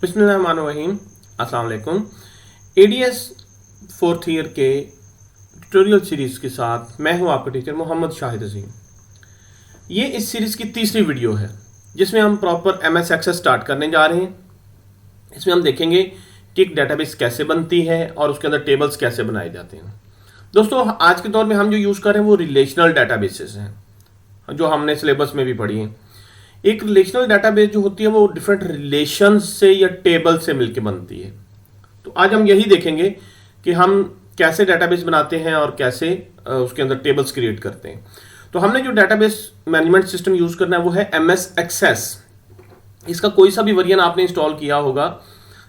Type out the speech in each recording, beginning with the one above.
बिस्मिल्लाहिर्रहमानिर्रहीम। अस्सलाम वालेकुम। एडीएस फोर्थ ईयर के ट्यूटोरियल सीरीज़ के साथ मैं हूं आपका टीचर मोहम्मद शाहिद अजीम। ये इस सीरीज़ की तीसरी वीडियो है जिसमें हम प्रॉपर एमएस एक्सेस स्टार्ट करने जा रहे हैं। इसमें हम देखेंगे कि एक डेटाबेस कैसे बनती है और उसके अंदर टेबल्स कैसे बनाए जाते हैं। दोस्तों, आज के दौर में हम जो यूज़ कर रहे हैं वो रिलेशनल डेटाबेसेस हैं जो हमने सिलेबस में भी पढ़ी हैं। एक रिलेशनल डेटाबेस जो होती है वो डिफरेंट रिलेशन से या टेबल से मिलकर बनती है। तो आज हम यही देखेंगे कि हम कैसे डेटाबेस बनाते हैं और कैसे उसके अंदर टेबल्स क्रिएट करते हैं। तो हमने जो डेटाबेस मैनेजमेंट सिस्टम यूज़ करना है वो है एमएस एक्सेस। इसका कोई सा भी वर्जन आपने इंस्टॉल किया होगा।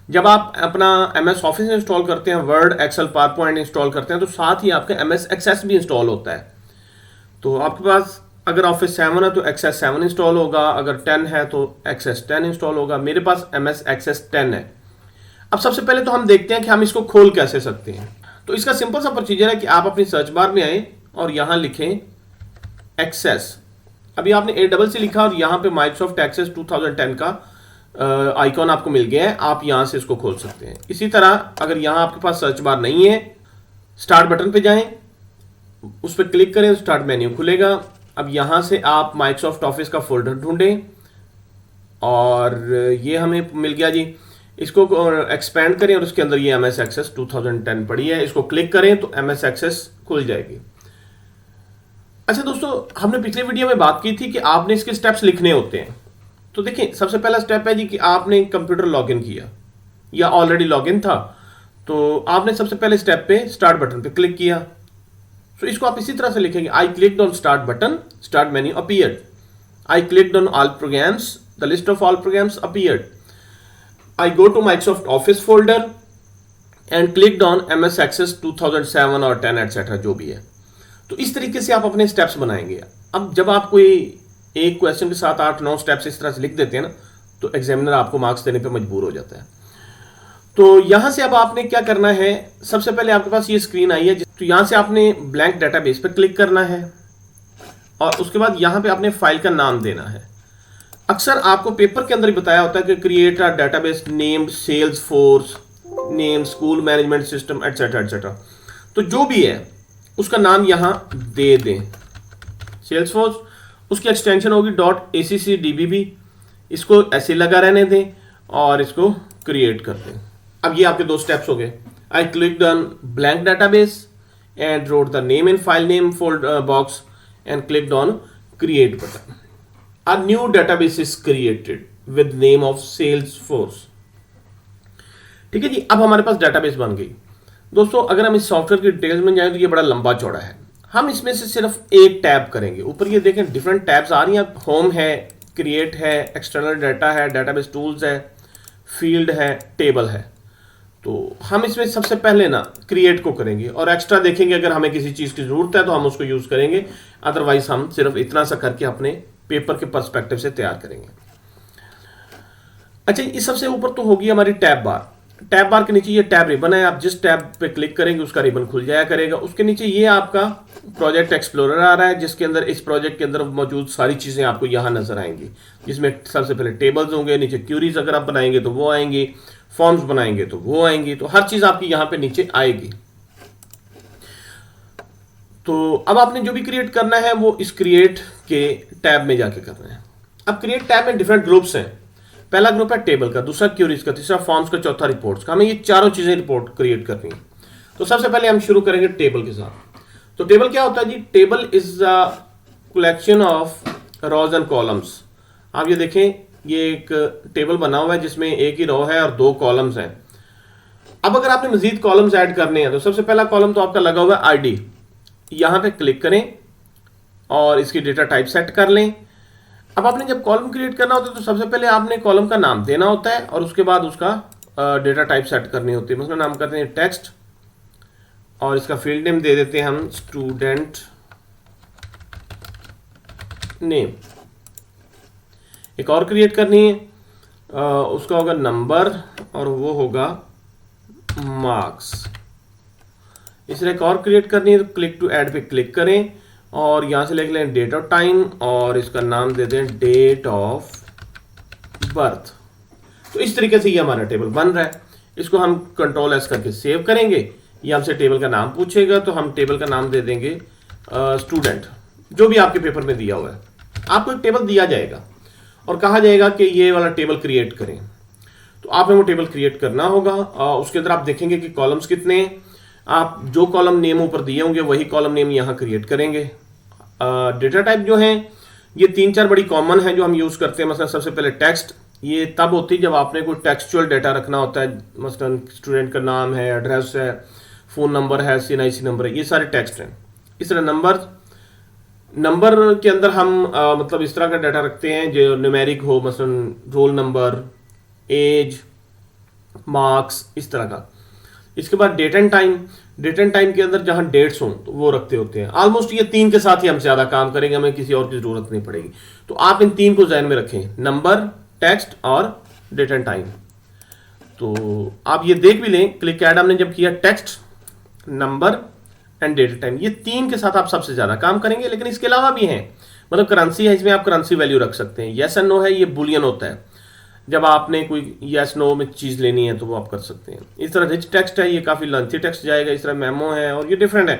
जब आप अपना एमएस ऑफिस इंस्टॉल करते हैं, Word, Excel, PowerPoint install करते हैं, तो साथ ही आपका एमएस एक्सेस भी इंस्टॉल होता है। तो आपके पास अगर ऑफिस 7 है तो एक्सेस 7 इंस्टॉल होगा, अगर 10 है तो एक्सेस 10 इंस्टॉल होगा। मेरे पास एमएस एक्सेस 10 है। अब सबसे पहले तो हम देखते हैं कि हम इसको खोल कैसे सकते हैं। तो इसका सिंपल सा प्रोसीजर है कि आप अपनी सर्च बार में आए और यहां लिखें एक्सेस। अभी आपने A लिखा और यहां पे माइक्रोसॉफ्ट एक्सेस 2010 का आइकॉन आपको मिल गया है। आप यहां से इसको खोल सकते हैं। इसी तरह अगर यहां आपके पास सर्च बार नहीं है, स्टार्ट बटन पे जाएं, उस पर क्लिक करें, स्टार्ट मेन्यू खुलेगा। अब यहां से आप माइक्रोसॉफ्ट ऑफिस का फोल्डर ढूंढें और ये हमें मिल गया जी। इसको एक्सपेंड करें और उसके अंदर ये एमएस एक्सेस 2010 पड़ी है। इसको क्लिक करें तो एमएस एक्सेस खुल जाएगी। अच्छा दोस्तों, हमने पिछले वीडियो में बात की थी कि आपने इसके स्टेप्स लिखने होते हैं। तो देखिए, सबसे पहला स्टेप है जी कि आपने कंप्यूटर लॉगिन किया या ऑलरेडी लॉगिन था, तो आपने सबसे पहले स्टेप पे स्टार्ट बटन पे क्लिक किया। तो इसको आप इसी तरह से लिखेंगे, I clicked on start button, start menu appeared. I clicked on all programs, the list of all programs appeared. I go to Microsoft Office folder and clicked on MS Access 2007 और 10 etcetera जो भी है। तो इस तरीके से आप अपने स्टेप्स बनाएंगे। अब जब आप कोई एक क्वेश्चन के साथ 8-9 स्टेप्स इस तरह से लिख देते हैं ना, तो एग्जामिनर आपको मार्क्स देने पर मजबूर हो जाता है। तो यहां से अब आपने क्या करना है, सबसे पहले आपके पास ये स्क्रीन आई है, तो यहां से आपने ब्लैंक डेटाबेस पर क्लिक करना है और उसके बाद यहां पे आपने फाइल का नाम देना है। अक्सर आपको पेपर के अंदर ही बताया होता है कि create a database named sales force, name school management system etcetera etcetera. तो जो भी है उसका नाम यहां दे दें। सेल्स फोर्स, उसकी एक्सटेंशन होगी .accdbb। इसको ऐसे लगा रहने दें और इसको क्रिएट कर दें। अब ये आपके 2 स्टेप्स हो गए। I clicked on blank database and wrote the name in file name folder box and clicked on create button. A new database is created with name of sales force. ठीक है जी, अब हमारे पास डेटाबेस बन गई। दोस्तों, अगर हम इस सॉफ्टवेयर की डिटेल्स में जाएं तो ये बड़ा लंबा चौड़ा है। हम इसमें से सिर्फ एक टैब करेंगे। ऊपर ये देखें डिफरेंट टैब्स आ रही हैं। होम है, क्रिएट है, एक्सटर्नल डाटा है, डेटाबेस टूल्स है, फील्ड है, टेबल है। तो हम इसमें सबसे पहले ना क्रिएट को करेंगे और एक्स्ट्रा देखेंगे अगर हमें किसी चीज़ की ज़रूरत है तो हम उसको यूज़ करेंगे। अदरवाइज हम सिर्फ इतना सा करके अपने पेपर के पर्सपेक्टिव से तैयार करेंगे। अच्छा, इस सबसे ऊपर तो होगी हमारी टैब बार। टैब बार के नीचे ये टैब रिबन है। आप जिस टैब पे क्लिक करेंगे उसका रिबन खुल जाया करेगा। उसके नीचे ये आपका प्रोजेक्ट एक्सप्लोरर आ रहा है, जिसके अंदर इस प्रोजेक्ट के अंदर मौजूद सारी चीज़ें आपको यहाँ नजर आएंगी, जिसमें सबसे पहले टेबल्स होंगे, नीचे क्यूरीज अगर आप बनाएंगे तो वो आएंगी, फॉर्म्स बनाएंगे तो वो आएंगी। तो हर चीज़ आपकी यहाँ पे नीचे आएगी। तो अब आपने जो भी क्रिएट करना है वो इस क्रिएट के टैब में जाके करना है। अब क्रिएट टैब में डिफरेंट ग्रुप्स हैं। पहला ग्रुप है टेबल का, दूसरा क्यूरीज का, तीसरा फॉर्म्स का, चौथा रिपोर्ट्स का। हमें ये चारों चीजें रिपोर्ट क्रिएट करनी है। तो सबसे पहले हम शुरू करेंगे टेबल के साथ। तो टेबल क्या होता है जी? Table is a collection of rows and columns. आप ये देखें, ये एक टेबल बना हुआ है जिसमें एक ही रो है और 2 कॉलम्स हैं। अब अगर आपने मजीद कॉलम्स ऐड करने हैं तो सबसे पहला कॉलम तो आपका लगा हुआ है आईडी। यहां पे क्लिक करें और इसकी डेटा टाइप सेट कर लें। अब आपने जब कॉलम क्रिएट करना होता है तो सबसे पहले आपने कॉलम का नाम देना होता है और उसके बाद उसका डेटा टाइप सेट करनी होती है। मतलब नाम करते हैं टेक्स्ट और इसका फील्ड नेम दे देते हैं हम स्टूडेंट नेम। एक और क्रिएट करनी है, उसका होगा नंबर और वो होगा मार्क्स। इसलिए एक और क्रिएट करनी है तो क्लिक टू ऐड पे क्लिक करें और यहां से लिख लें डेट ऑफ टाइम और इसका नाम दे दें डेट ऑफ बर्थ। तो इस तरीके से ये हमारा टेबल बन रहा है। इसको हम कंट्रोल एस करके सेव करेंगे। ये हमसे टेबल का नाम पूछेगा तो हम टेबल का नाम दे देंगे स्टूडेंट, जो भी आपके पेपर में दिया हुआ है। आपको एक टेबल दिया जाएगा और कहा जाएगा कि ये वाला टेबल क्रिएट करें, तो आपने वो टेबल क्रिएट करना होगा। उसके अंदर आप देखेंगे कि कॉलम्स कितने हैं। आप जो कॉलम नेम ऊपर दिए होंगे वही कॉलम नेम यहाँ क्रिएट करेंगे। डेटा टाइप जो हैं ये 3-4 बड़ी कॉमन है जो हम यूज़ करते हैं। मसलन सबसे पहले टेक्स्ट, ये तब होती है जब आपने कोई टेक्सचुअल डाटा रखना होता है। मसलन स्टूडेंट का नाम है, एड्रेस है, फ़ोन नंबर है, CNIC नंबर है, ये सारे टेक्स्ट हैं। इस तरह नंबर के अंदर हम मतलब इस तरह का डाटा रखते हैं जो न्यूमेरिक हो, मसलन रोल नंबर, एज, मार्क्स, इस तरह का। इसके बाद डेट एंड टाइम के अंदर जहां डेट्स हों तो वो रखते होते हैं। ऑलमोस्ट ये 3 के साथ ही हम ज़्यादा काम करेंगे, हमें किसी और की ज़रूरत नहीं पड़ेगी। तो आप इन 3 को ज़हन में रखें, नंबर, टेक्स्ट और डेट एंड टाइम। तो आप ये देख भी लें, क्लिक ऐड हमने जब किया, text, number and data time, ये 3 के साथ आप सबसे ज़्यादा काम करेंगे। लेकिन इसके अलावा भी हैं, मतलब करेंसी है, इसमें आप करेंसी वैल्यू रख सकते हैं। येस एंड नो है, ये बुलियन होता है, जब आपने कोई येस नो में चीज़ लेनी है तो वो आप कर सकते हैं। इस तरह रिच टेक्स्ट है, ये काफ़ी लेंथी टेक्स्ट जाएगा। इस तरह मेमो है और ये डिफरेंट है।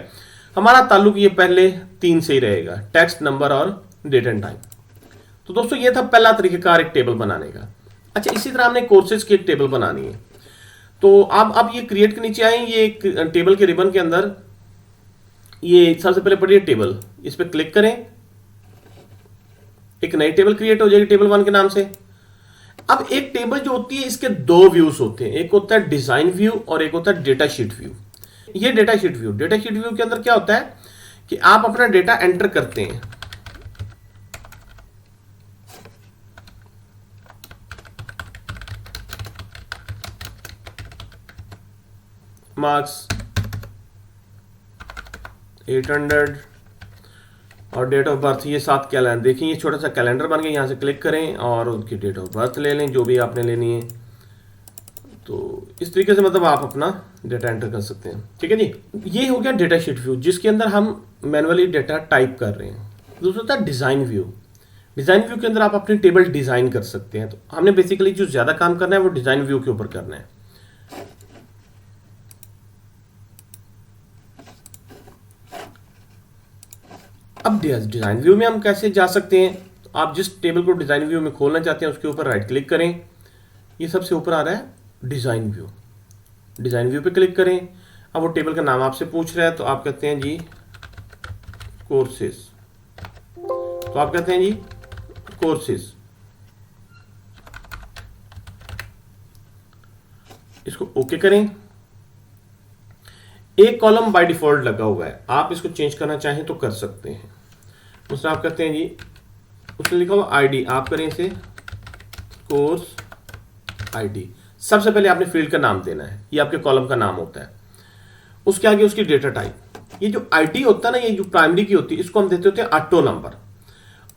हमारा ताल्लुक ये पहले 3 से ही रहेगा, टेक्स्ट, नंबर और डेट एंड टाइम। तो दोस्तों ये था पहला तरीकेकार एक टेबल बनाने का। अच्छा, इसी तरह हमने कोर्सेज की एक टेबल बनानी है। तो आप ये क्रिएट के नीचे आए, ये एक टेबल के रिबन के अंदर ये सबसे पहले पढ़िए टेबल, इस पर क्लिक करें, एक नई टेबल क्रिएट हो जाएगी टेबल 1 के नाम से। अब एक टेबल जो होती है इसके 2 व्यूज होते हैं, एक होता है डिजाइन व्यू और एक होता है डेटा शीट व्यू। ये डेटा शीट व्यू के अंदर क्या होता है कि आप अपना डेटा एंटर करते हैं। मार्क्स 800 और डेट ऑफ बर्थ, ये 7 कैलेंडर, देखिए ये छोटा सा कैलेंडर बन गया। यहाँ से क्लिक करें और उनकी डेट ऑफ बर्थ ले लें, जो भी आपने लेनी है। तो इस तरीके से मतलब आप अपना डेटा एंटर कर सकते हैं। ठीक है जी, ये हो गया डेटा शीट व्यू, जिसके अंदर हम मैनुअली डेटा टाइप कर रहे हैं। दूसरा होता है डिज़ाइन व्यू। डिज़ाइन व्यू के अंदर आप अपनी टेबल डिज़ाइन कर सकते हैं। तो हमने बेसिकली जो ज़्यादा काम करना है वो डिज़ाइन व्यू के ऊपर करना है। अब डिज़ाइन व्यू में हम कैसे जा सकते हैं? तो आप जिस टेबल को डिज़ाइन व्यू में खोलना चाहते हैं उसके ऊपर राइट क्लिक करें, ये सबसे ऊपर आ रहा है डिज़ाइन व्यू। डिज़ाइन व्यू पे क्लिक करें। अब वो टेबल का नाम आपसे पूछ रहा है, तो आप कहते हैं जी कोर्सेज। तो आप कहते हैं जी कोर्सेज, इसको ओके करें। एक कॉलम बाय डिफॉल्ट लगा हुआ है, आप इसको चेंज करना चाहें तो कर सकते हैं। उसमें आप कहते हैं जी, उसने लिखा हुआ आईडी, आप करें इसे कोर्स आईडी। सबसे पहले आपने फील्ड का नाम देना है, ये आपके कॉलम का नाम होता है। उसके आगे उसकी डेटा टाइप। ये जो आईडी होता है ना, ये जो प्राइमरी की होती है, इसको हम देते होते हैं ऑटो नंबर।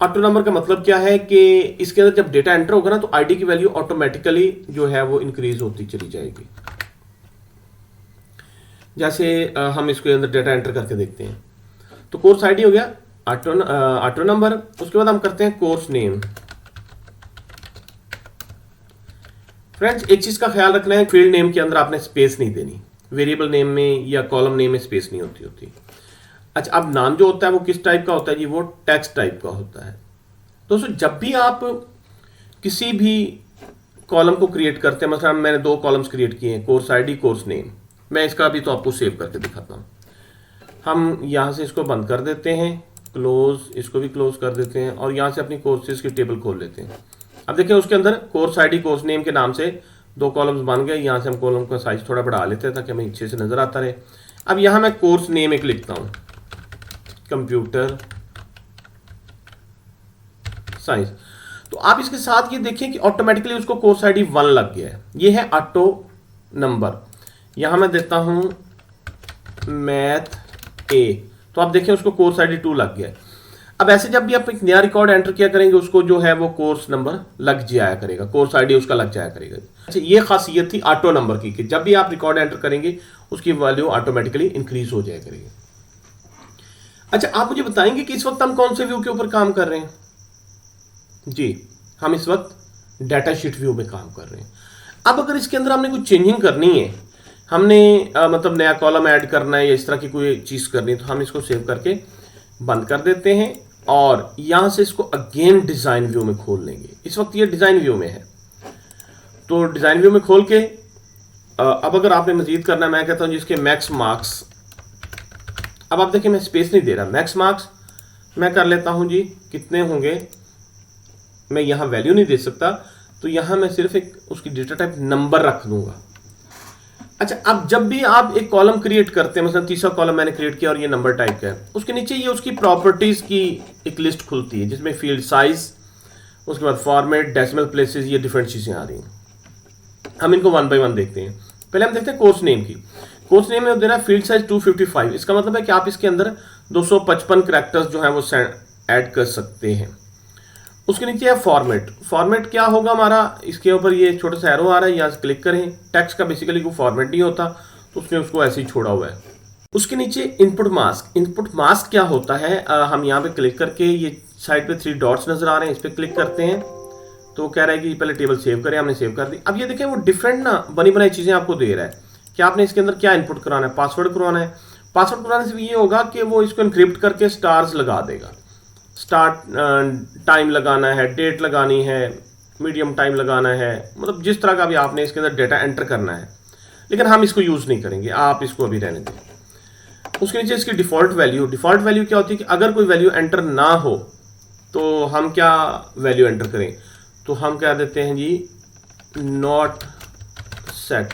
ऑटो नंबर का मतलब क्या है कि इसके अंदर जब डेटा एंटर होगा ना तो आईडी की वैल्यू ऑटोमेटिकली जो है वो इंक्रीज होती चली जाएगी। जैसे हम इसके अंदर डेटा एंटर करके देखते हैं। तो कोर्स आईडी हो गया, ऑटो नंबर। उसके बाद हम करते हैं कोर्स नेम। फ्रेंड्स, एक चीज का ख्याल रखना है, फील्ड नेम के अंदर आपने स्पेस नहीं देनी। वेरिएबल नेम में या कॉलम नेम में स्पेस नहीं होती। अच्छा, अब नाम जो होता है वो किस टाइप का होता है जी? वो टेक्स्ट टाइप का होता है। दोस्तों, जब भी आप किसी भी कॉलम को क्रिएट करते हैं, मतलब मैंने 2 कॉलम्स क्रिएट किए हैं, कोर्स आईडी, कोर्स नेम। मैं इसका भी तो आपको सेव करके दिखाता हूँ। हम यहाँ से इसको बंद कर देते हैं, क्लोज, इसको भी क्लोज कर देते हैं और यहाँ से अपनी कोर्सेज की टेबल खोल लेते हैं। अब देखिए उसके अंदर कोर्स आईडी, कोर्स नेम के नाम से 2 कॉलम्स बन गए। यहाँ से हम कॉलम का साइज थोड़ा बढ़ा लेते हैं ताकि हमें अच्छे से नजर आता रहे। अब यहाँ मैं कोर्स नेम एक लिखता हूँ, कंप्यूटर साइंस। तो आप इसके साथ ये देखें कि ऑटोमेटिकली उसको कोर्स आईडी 1 लग गया है। ये है ऑटो नंबर। यहां मैं देता हूं मैथ ए, तो आप देखें उसको कोर्स आईडी 2 लग गया है। अब ऐसे जब भी आप एक नया रिकॉर्ड एंटर किया करेंगे, उसको जो है वो कोर्स नंबर लग जाया करेगा, कोर्स आईडी उसका लग जाया करेगा। अच्छा, ये खासियत थी ऑटो नंबर की कि जब भी आप रिकॉर्ड एंटर करेंगे उसकी वैल्यू ऑटोमेटिकली इंक्रीज हो जाया करेगी। अच्छा, आप मुझे बताएंगे कि इस वक्त हम कौन से व्यू के ऊपर काम कर रहे हैं? जी, हम इस वक्त डाटा शीट व्यू में काम कर रहे हैं। अब अगर इसके अंदर हमने कुछ चेंजिंग करनी है, हमने मतलब नया कॉलम ऐड करना है या इस तरह की कोई चीज़ करनी है, तो हम इसको सेव करके बंद कर देते हैं और यहाँ से इसको अगेन डिज़ाइन व्यू में खोल लेंगे। इस वक्त ये डिज़ाइन व्यू में है, तो डिज़ाइन व्यू में खोल के अब अगर आपने मजीद करना है, मैं कहता हूँ जिसके मैक्स मार्क्स, अब आप देखिए मैं स्पेस नहीं दे रहा, मैक्स मार्क्स मैं कर लेता हूँ जी, कितने होंगे, मैं यहाँ वैल्यू नहीं दे सकता, तो यहाँ मैं सिर्फ एक उसकी डेटा टाइप नंबर रख दूंगा। अच्छा, अब जब भी आप एक कॉलम क्रिएट करते हैं, मतलब तीसरा कॉलम मैंने क्रिएट किया और ये नंबर टाइप का है, उसके नीचे ये उसकी प्रॉपर्टीज की एक लिस्ट खुलती है जिसमें फील्ड साइज, उसके बाद फॉर्मेट, डेसिमल प्लेसेस, ये डिफरेंट चीज़ें आ रही हैं। हम इनको वन बाय वन देखते हैं। पहले हम देखते हैं कोर्स नेम की। कोर्स नेम में देना फील्ड साइज 255, इसका मतलब है कि आप इसके अंदर 255 करैक्टर्स जो हैं वो ऐड कर सकते हैं। उसके नीचे है फॉर्मेट। फॉर्मेट क्या होगा हमारा, इसके ऊपर ये छोटा सा एरो आ रहा है, यहाँ से क्लिक करें। टेक्स्ट का बेसिकली कोई फॉर्मेट नहीं होता, तो उसने उसको ऐसे ही छोड़ा हुआ है। उसके नीचे इनपुट मास्क। इनपुट मास्क क्या होता है, हम यहाँ पे क्लिक करके, ये साइड पे 3 डॉट्स नजर आ रहे हैं, इस पर क्लिक करते हैं तो कह रहा है कि पहले टेबल सेव करें, हमने सेव कर दी। अब ये देखें वो डिफरेंट ना बनी बनाई चीज़ें आपको दे रहा है कि आपने इसके अंदर क्या इनपुट कराना है, पासवर्ड करवाना है। पासवर्ड कराने से ये होगा कि वो इसको इनक्रिप्ट करके स्टार्स लगा देगा। स्टार्ट टाइम लगाना है, डेट लगानी है, मीडियम टाइम लगाना है, मतलब जिस तरह का भी आपने इसके अंदर डेटा एंटर करना है, लेकिन हम इसको यूज़ नहीं करेंगे, आप इसको अभी रहने दें। उसके नीचे इसकी डिफ़ॉल्ट वैल्यू। डिफ़ॉल्ट वैल्यू क्या होती है कि अगर कोई वैल्यू एंटर ना हो तो हम क्या वैल्यू एंटर करें, तो हम क्या देते हैं जी, नॉट सेट।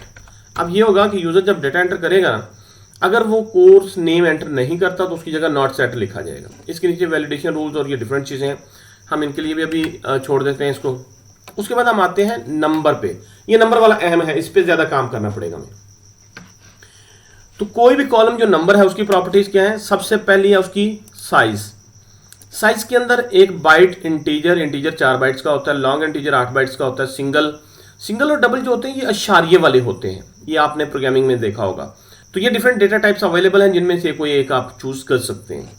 अब ये होगा कि यूज़र जब डेटा एंटर करेगा ना, अगर वो कोर्स नेम एंटर नहीं करता तो उसकी जगह नॉट सेट लिखा जाएगा। इसके नीचे वैलिडेशन रूल्स और ये डिफरेंट चीज़ें हैं, हम इनके लिए भी अभी छोड़ देते हैं इसको। उसके बाद हम आते हैं नंबर पे। ये नंबर वाला अहम है, इस पर ज़्यादा काम करना पड़ेगा हमें। तो कोई भी कॉलम जो नंबर है उसकी प्रॉपर्टीज़ क्या है, सबसे पहली है उसकी साइज़। साइज़ के अंदर एक बाइट इंटीजर 4 बाइट्स का होता है, लॉन्ग इंटीजर 8 बाइट्स का होता है, सिंगल और डबल जो होते हैं ये अशारिये वाले होते हैं, ये आपने प्रोग्रामिंग में देखा होगा। तो ये डिफरेंट डेटा टाइप्स अवेलेबल हैं जिनमें से कोई एक आप चूज कर सकते हैं।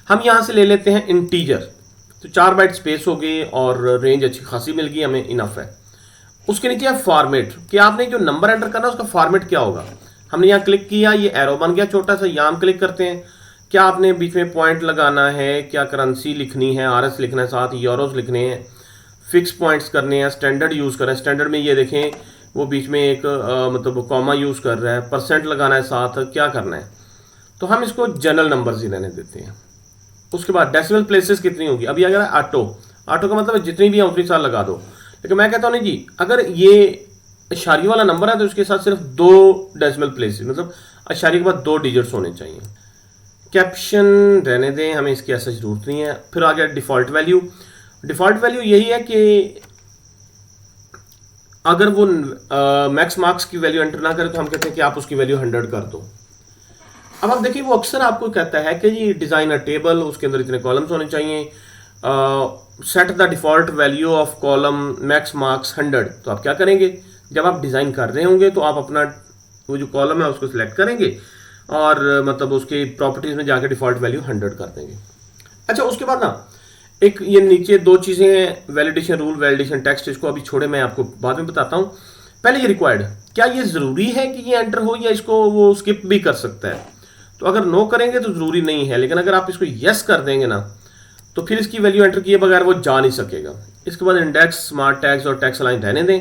हम यहां से ले लेते हैं इंटीजर, तो 4 बाइट स्पेस हो गई और रेंज अच्छी खासी मिल गई हमें, इनफ है। उसके नीचे है फॉर्मेट, कि आपने जो नंबर एंटर करना है उसका फॉर्मेट क्या होगा। हमने यहाँ क्लिक किया, ये एरो बन गया छोटा सा, यहाँ हम क्लिक करते हैं, क्या आपने बीच में पॉइंट लगाना है, क्या करेंसी लिखनी है, आरएस लिखना है, साथ यूरोज लिखने हैं, फिक्स पॉइंट्स करने हैं, स्टैंडर्ड यूज़ करें। स्टैंडर्ड में ये देखें वो बीच में एक मतलब कॉमा यूज़ कर रहा है, परसेंट लगाना है साथ, क्या करना है, तो हम इसको जनरल नंबर्स ही रहने देते हैं। उसके बाद डेसिमल प्लेसेस कितनी होगी, अभी अगर ऑटो का मतलब है जितनी भी है उतनी साल लगा दो, लेकिन मैं कहता हूँ नहीं जी, अगर ये अशारी वाला नंबर है तो उसके साथ सिर्फ 2 डेसिमल प्लेसेस, मतलब अशारी के बाद 2 डिजिट्स होने चाहिए। कैप्शन रहने दें, हमें इसकी ऐसा जरूरत नहीं है। फिर आ गया डिफ़ॉल्ट वैल्यू। डिफ़ॉल्ट वैल्यू यही है कि अगर वो मैक्स मार्क्स की वैल्यू एंटर ना करे तो हम कहते हैं कि आप उसकी वैल्यू 100 कर दो। अब आप देखिए वो अक्सर आपको कहता है कि जी डिज़ाइन अ टेबल, उसके अंदर इतने कॉलम्स होने चाहिए, set the default value of column max marks 100। तो आप क्या करेंगे, जब आप डिज़ाइन कर रहे होंगे तो आप अपना वो जो कॉलम है उसको सिलेक्ट करेंगे और मतलब उसके प्रॉपर्टीज़ में जाकर डिफ़ॉल्ट वैल्यू 100 कर देंगे। अच्छा, उसके बाद ना एक ये नीचे 2 चीज़ें हैं, वैलिडेशन रूल, वैलिडेशन टेक्स्ट, इसको अभी छोड़े, मैं आपको बाद में बताता हूँ। पहले ये रिक्वायर्ड, क्या ये ज़रूरी है कि ये एंटर हो या इसको वो स्किप भी कर सकता है। तो अगर नो करेंगे तो ज़रूरी नहीं है, लेकिन अगर आप इसको यस कर देंगे ना तो फिर इसकी वैल्यू एंटर किए बगैर वो जा नहीं सकेगा। इसके बाद इंडेक्स, स्मार्ट टैग्स और टैक्स अलाइन रहने दें।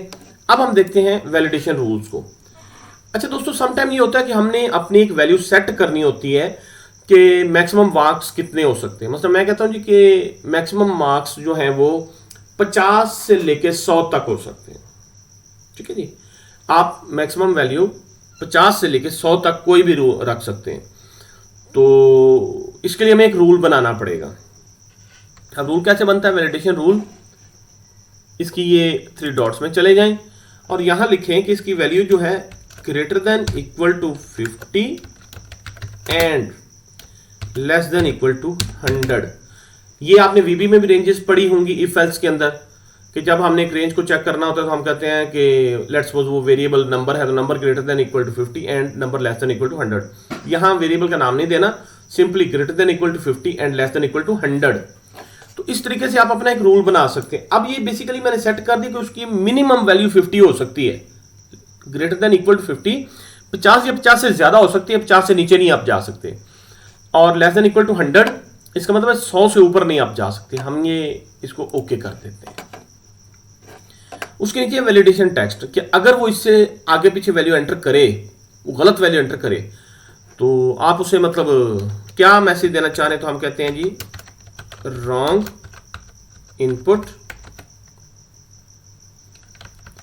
अब हम देखते हैं वैलिडेशन रूल्स को। अच्छा दोस्तों, समटाइम ये होता है कि हमने अपनी एक वैल्यू सेट करनी होती है कि मैक्सिमम मार्क्स कितने हो सकते हैं। मतलब मैं कहता हूँ जी कि मैक्सिमम मार्क्स जो हैं वो 50 से लेके 100 तक हो सकते हैं। ठीक है जी, आप मैक्सिमम वैल्यू 50 से लेके 100 तक कोई भी रख सकते हैं। तो इसके लिए हमें एक रूल बनाना पड़ेगा। अब रूल कैसे बनता है, वैलिडेशन रूल, इसकी ये 3 डॉट्स में चले जाएं और यहां लिखें कि इसकी वैल्यू जो है greater than equal to 50 and less than equal to 100। ये आपने वीबी में भी रेंजेस पढ़ी होंगी इफ एल्स के अंदर, कि जब हमने एक रेंज को चेक करना होता है तो हम कहते हैं कि लेट्स सपोज वो वेरिएबल नंबर है तो number greater than equal to 50 and number less than equal to 100। यहाँ वेरिएबल का नाम नहीं देना, simply greater than equal to 50 and less than equal to 100। तो इस तरीके से आप अपना एक रूल बना सकते हैं। अब ये बेसिकली मैंने सेट कर दी कि उसकी मिनिमम वैल्यू 50 हो सकती है, ग्रेटर देन इक्वल टू 50, 50 या 50 से ज्यादा हो सकती है, 50 से नीचे नहीं आप जा सकते, और लेस देन इक्वल टू 100, इसका मतलब है 100 से ऊपर नहीं आप जा सकते। हम ये इसको ओके कर देते हैं। उसके नीचे वैलिडेशन टेक्स्ट कि अगर वो इससे आगे पीछे वैल्यू एंटर करे, वो गलत वैल्यू एंटर करे, तो आप उसे मतलब क्या मैसेज देना चाह रहे हैं, तो हम कहते हैं जी रॉन्ग इनपुट,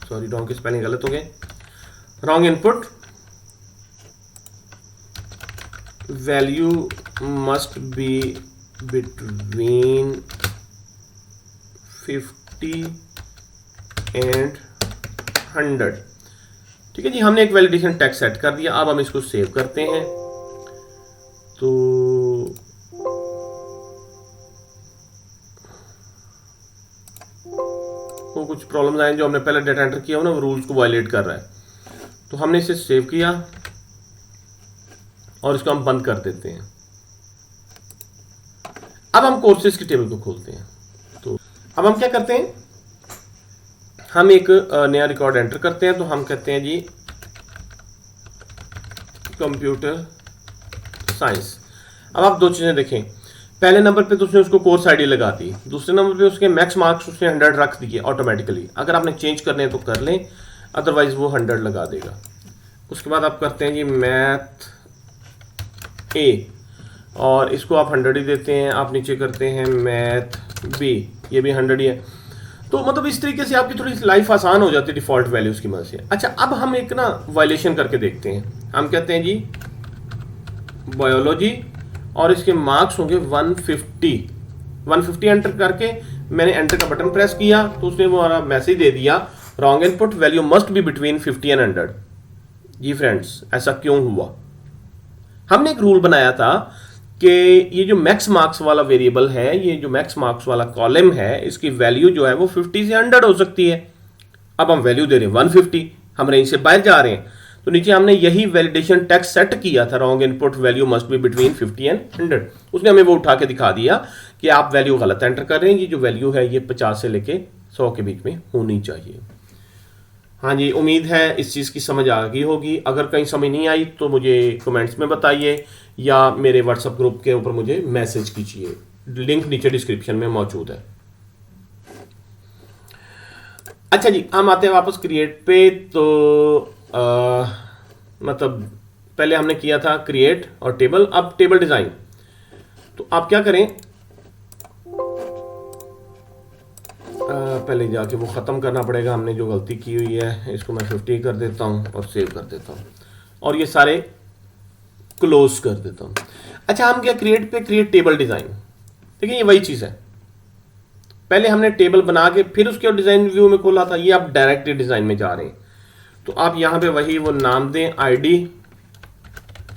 सॉरी रॉन्ग की स्पेलिंग गलत हो गए, wrong input value must be between 50 and 100। ठीक है जी, हमने एक वैलिडेशन टैग सेट कर दिया। अब हम इसको सेव करते हैं। तो वो कुछ प्रॉब्लम्स आए जो हमने पहले डेटा एंटर किया हो ना, वो रूल्स को वायलेट कर रहा है। तो हमने इसे सेव किया और इसको हम बंद कर देते हैं। अब हम कोर्सेज की टेबल को खोलते हैं। तो अब हम क्या करते हैं, हम एक नया रिकॉर्ड एंटर करते हैं। तो हम कहते हैं जी कंप्यूटर साइंस। अब आप दो चीजें देखें, पहले नंबर पे तो उसने उसको कोर्स आईडी लगा दी, दूसरे नंबर पे उसके मैक्स मार्क्स उसने 100 रख दिए ऑटोमेटिकली। अगर आपने चेंज करने हैं तो कर लें, अदरवाइज वो 100 लगा देगा। उसके बाद आप करते हैं जी मैथ ए, और इसको आप 100 ही देते हैं। आप नीचे करते हैं मैथ बी, ये भी 100 ही है। तो मतलब इस तरीके से आपकी थोड़ी लाइफ आसान हो जाती है डिफॉल्ट वैल्यूज की मदद से। अच्छा, अब हम एक ना वायलेशन करके देखते हैं। हम कहते हैं जी बायोलॉजी, और इसके मार्क्स होंगे 150 एंटर करके मैंने एंटर का बटन प्रेस किया तो उसने वो हमारा मैसेज दे दिया wrong input value must be between 50 and 100। जी फ्रेंड्स, ऐसा क्यों हुआ? हमने एक रूल बनाया था कि ये जो मैक्स मार्क्स वाला वेरिएबल है, ये जो मैक्स मार्क्स वाला कॉलम है, इसकी वैल्यू जो है वो 50 से 100 हो सकती है। अब हम वैल्यू दे रहे हैं 150, हम रेंज से बाहर जा रहे हैं। तो नीचे हमने यही वैलिडेशन टेक्स्ट सेट किया था, wrong input value must be between 50 and 100। उसने हमें वो उठा के दिखा दिया कि आप वैल्यू गलत एंटर कर रहे हैं, ये जो वैल्यू है ये 50 से लेके 100 के बीच में होनी चाहिए। हाँ जी, उम्मीद है इस चीज़ की समझ आ गई होगी। अगर कहीं समझ नहीं आई तो मुझे कमेंट्स में बताइए या मेरे व्हाट्सएप ग्रुप के ऊपर मुझे मैसेज कीजिए, लिंक नीचे डिस्क्रिप्शन में मौजूद है। अच्छा जी, हम आते हैं वापस क्रिएट पे। तो मतलब पहले हमने किया था क्रिएट और टेबल, अब टेबल डिजाइन। तो आप क्या करें, पहले जाके वो ख़त्म करना पड़ेगा, हमने जो गलती की हुई है। इसको मैं 50 कर देता हूँ और सेव कर देता हूँ और ये सारे क्लोज कर देता हूँ। अच्छा, हम क्या क्रिएट पे क्रिएट टेबल डिज़ाइन, देखिए ये वही चीज़ है। पहले हमने टेबल बना के फिर उसके डिज़ाइन व्यू में खोला था, ये आप डायरेक्ट डिज़ाइन में जा रहे हैं। तो आप यहाँ पे वही वो नाम दें, ID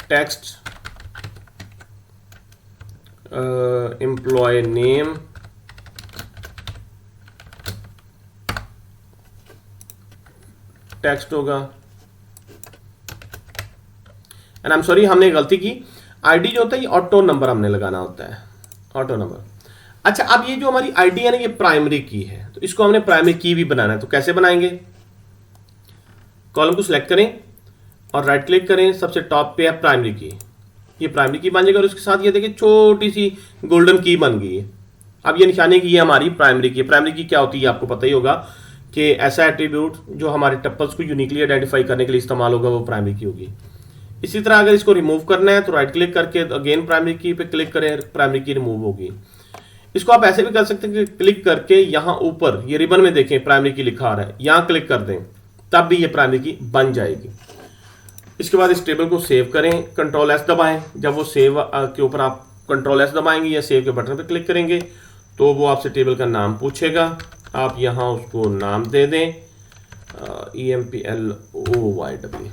text employ name, text होगा। एंड आई एम सॉरी, हमने गलती की, आईडी जो होता है ये ऑटो नंबर हमने लगाना होता है, ऑटो नंबर। अच्छा, अब ये जो हमारी आईडी है ना, ये प्राइमरी की है, तो इसको हमने प्राइमरी की भी बनाना है। तो कैसे बनाएंगे, कॉलम को सिलेक्ट करें और राइट क्लिक करें, सबसे टॉप पे है प्राइमरी की, ये प्राइमरी की बन जाएगी और उसके साथ ये देखिए छोटी सी गोल्डन की बन गई है। अब ये निशानी की ये हमारी प्राइमरी की। प्राइमरी की क्या होती है आपको पता ही होगा कि ऐसा एट्रीब्यूट जो हमारे टप्पल्स को यूनिकली आइडेंटिफाई करने के लिए इस्तेमाल होगा, वो प्राइमरी की होगी। इसी तरह अगर इसको रिमूव करना है तो राइट क्लिक करके अगेन प्राइमरी की पे क्लिक करें, प्राइमरी की रिमूव होगी। इसको आप ऐसे भी कर सकते हैं कि क्लिक करके यहाँ ऊपर ये रिबन में देखें प्राइमरी की लिखा आ रहा है, यहाँ क्लिक कर दें, तब भी ये प्राइमरी की बन जाएगी। इसके बाद इस टेबल को सेव करें, कंट्रोल एस दबाएं। जब वो सेव के ऊपर आप कंट्रोल एस दबाएंगे या सेव के बटन पर क्लिक करेंगे तो वो आपसे टेबल का नाम पूछेगा, आप यहाँ उसको नाम दे दें EMPLOYW।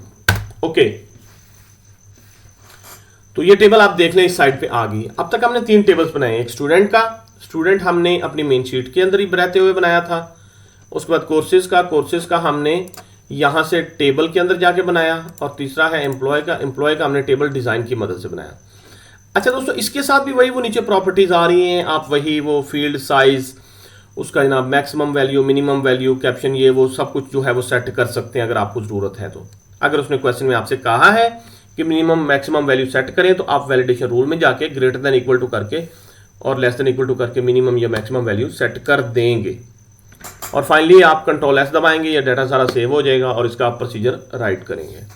ओके, तो ये टेबल आप देख लें इस साइड पे आ गई। अब तक हमने 3 टेबल्स बनाए, एक स्टूडेंट का, स्टूडेंट हमने अपनी मेन शीट के अंदर ही रहते हुए बनाया था। उसके बाद कोर्सेज का हमने यहाँ से टेबल के अंदर जाके बनाया, और तीसरा है एम्प्लॉय का हमने टेबल डिज़ाइन की मदद से बनाया। अच्छा दोस्तों, इसके साथ भी वही वो नीचे प्रॉपर्टीज आ रही हैं, आप वही वो फील्ड साइज, उसका जनाब maximum value, minimum value, caption, ये वो सब कुछ जो है वो सेट कर सकते हैं अगर आपको ज़रूरत है तो। अगर उसने क्वेश्चन में आपसे कहा है कि मिनिमम मैक्सिमम वैल्यू सेट करें, तो आप वैलिडेशन रूल में जाके ग्रेटर देन इक्वल टू करके और लेस देन इक्वल टू करके मिनिमम या मैक्सिमम वैल्यू सेट कर देंगे। और फाइनली आप कंट्रोल एस दबाएंगे, या डाटा सारा सेव हो जाएगा और इसका आप प्रोसीजर राइट करेंगे।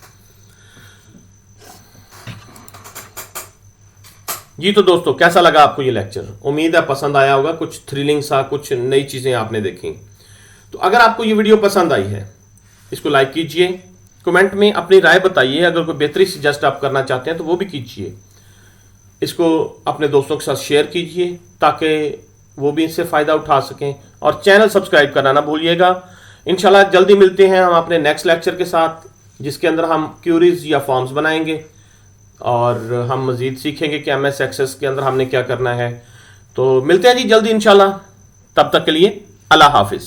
जी तो दोस्तों, कैसा लगा आपको ये लेक्चर? उम्मीद है पसंद आया होगा, कुछ थ्रिलिंग सा, कुछ नई चीज़ें आपने देखी। तो अगर आपको ये वीडियो पसंद आई है, इसको लाइक कीजिए, कमेंट में अपनी राय बताइए, अगर कोई बेहतरी सजेस्ट आप करना चाहते हैं तो वो भी कीजिए। इसको अपने दोस्तों के साथ शेयर कीजिए ताकि वो भी इससे फ़ायदा उठा सकें, और चैनल सब्सक्राइब करना ना भूलिएगा। इंशाल्लाह जल्दी मिलते हैं हम अपने नेक्स्ट लेक्चर के साथ, जिसके अंदर हम क्यूरीज या फॉर्म्स बनाएंगे और हम मज़ीद सीखेंगे कि MS एक्सेस के अंदर हमने क्या करना है। तो मिलते हैं जी जल्दी इंशाल्लाह, तब तक के लिए अल्लाह हाफिज़।